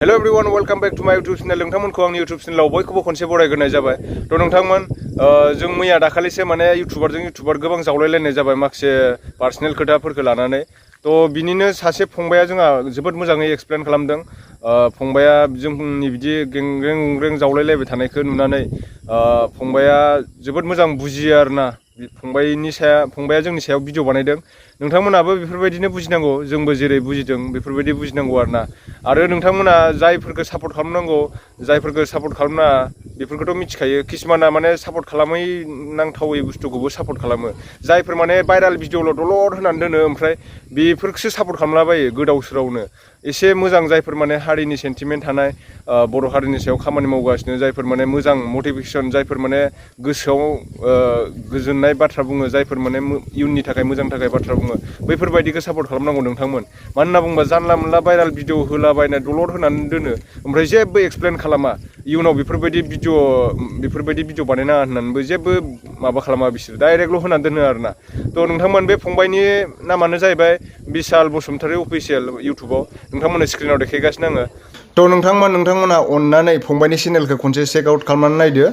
Hello everyone, welcome back to my YouTube channel. नोंथांमोनखौ आंनि YouTube channel बयखौबो खनसे बरायग्रोनाय जाबाय। थ' नोंथांमोन जों मैया दाखालिसो माने इउटुबार गोबां जावलायलायनाय जाबाय माखासे पार्सनेल खोथाफोरखौ लानानै। थ' बिनिनो सासे फंबाया जोंहा जोबोद मोजाङै एक्सप्लेन खालामदों। फंबाया जोंनि बिदि गेंग्रें जावलायलायबाय थानायखौ नुनानै फंबाया जोबोद मोजां बुजियो आरोना। फंबाया जोंनि सायाव भिडिअ बानायदों। नोंथांमोनाबो बेफोरबायदिनो बुजिनांगौ, जोंबो जेरै बुजिदों बेफोरबायदि बुजिनांगौ आरोना। आरो नोंथांमोना जायफोरखौ सापर्ट खालामनांगौ, जायफोरखौ सापर्ट खालामनाङा बेफोरखौथ' मिथिखायो। किसुमाना माने सापर्ट खालामै नांथावै बुस्थुखौबो सापर्ट खालामो। जायफोर माने भाइराल भिडिअल' दलद होनानै दोनो ओमफ्राय बेफोरखौसो सापर्ट खालामलाबायो गोदाव सोरावनो। एसे मोजां जायफोर माने हारिनि सेन्टिमेन्ट थानाय, बर' हारिनि सायाव खामानि मावगासिनो, जायफोर माने मोजां मटिभेसन, जायफोर माने गोसोआव गोजोननाय बाथ्रा बुङो, जायफोर माने इयुननि थाखाय मोजांनि थाखाय बाथ्रा बुङो, बैफोरबायदिखौ सापर्ट खालामनांगौ नोंथांमोन। मानो होनना बुङोबा जानला मोनला भाइराल भिडिअ होलाबायनाय दलद होनानै दोनो ओमफ्राय जेबो एक्सप्लेन खालामा। इयुनाव बेफोरबायदि भिडिअ बानायनाङा होननानैबो जेबो माबा खालामा बिसोर, डाइरेक्टल' होनानै दोनो आरोना। थ' नोंथांमोन बे फंबायनि नामानो जाहैबाय बिशाल बसुमतारी अफिसियेल इउटुबाव नोंथांमोननो स्क्रिनाव देखायगासिनो आङो। थ' नोंथांमोना अननानै फंबायनि चेनेलखौ खनसे चेक आउट खालामनानै नायदो।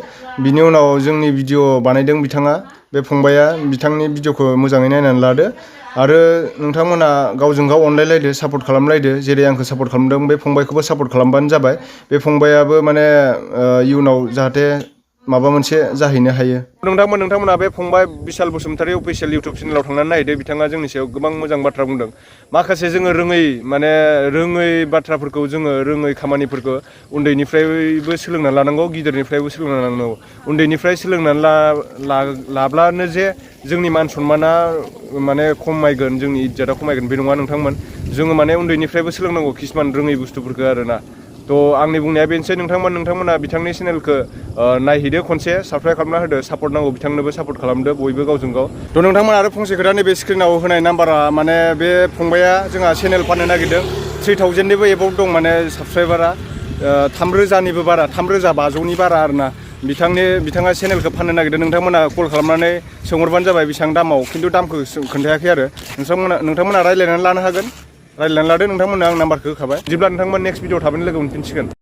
बिनि उनाव जोंनि भिडिअ बानायदों बिथाङा, बे फंबाया, बिथांनि भिडिअखौ मोजाङै नायनानै लादो। आरो नोंथांमोना गावजों गाव अनलायलायदो, सापर्ट खालामलायदो। जेरै आंखौ सापर्ट खालामदों बे फंबायखौबो सापर्ट खालामबानो जाबाय। बे फंबायाबो माने इयुनाव जाहाथे माबा मोनसे जाहैनो हायो। नोंथांमोना बे फंबाय बिशाल बसुमतारी अफिसियेल इउटुब चेनेलाव थांनानै नायदो। बिथाङा जोंनि सायाव गोबां मोजां बाथ्रा बुंदों। माखासे जोङो रोङै बाथ्राफोरखौ, जोङो रोङै खामानिफोरखौ उन्दैनिफ्रायबो सोलोंनानै लानांगौ, गिदिरनिफ्रायबो सोलोंनानै लानांगौ। उन्दैनिफ्राय सोलोंनानै लाब्लानो जे जोंनि मान सन्माना माने खमायगोन, जोंनि इज्जतआ खमायगोन बे नङा नोंथांमोन। जोङो माने उन्दैनिफ्रायबो सोलोंनांगौ किसुमान रोङै बुस्थुफोरखौ आरोना। थ' आंनि बुंनाया बेनोसै। नोंथांमोना बिथांनि चेनेलखौ नायहैदो, खनसे साबस्क्राइब खालामना होदो। सापर्ट नांगौ बिथांनोबो सापर्ट खालामदो बयबो गावजों गाव। थ' नोंथांमोन आरो फंसे खोथा, नैबे स्क्रिनाव होनाय नाम्बारा माने बे फंबाया जोंहा चेनेल फाननो नागिरदों। 3000निबो एबाउट दं माने साबस्क्राइबारा, 3000निबो बारा, 3500नि बारा आरोना। बिथाङा चेनेलखौ फाननो नागिरदों। नोंथांमोना कल खालामनानै सोंहरबानो जाबाय बेसेबां दामाव, खिन्थु दामखौ खोन्थायाखै आरो। नोंथांमोना रायज्लायनानै लानो हागोन, रायज्लायनानै लादो। नोंथांमोननो आं नाम्बारखौ होखाबाय। बिदिब्ला नोंथांमोन नेक्स्ट भिडिअ थाबैनो लोगो मोनफिनसिगोन।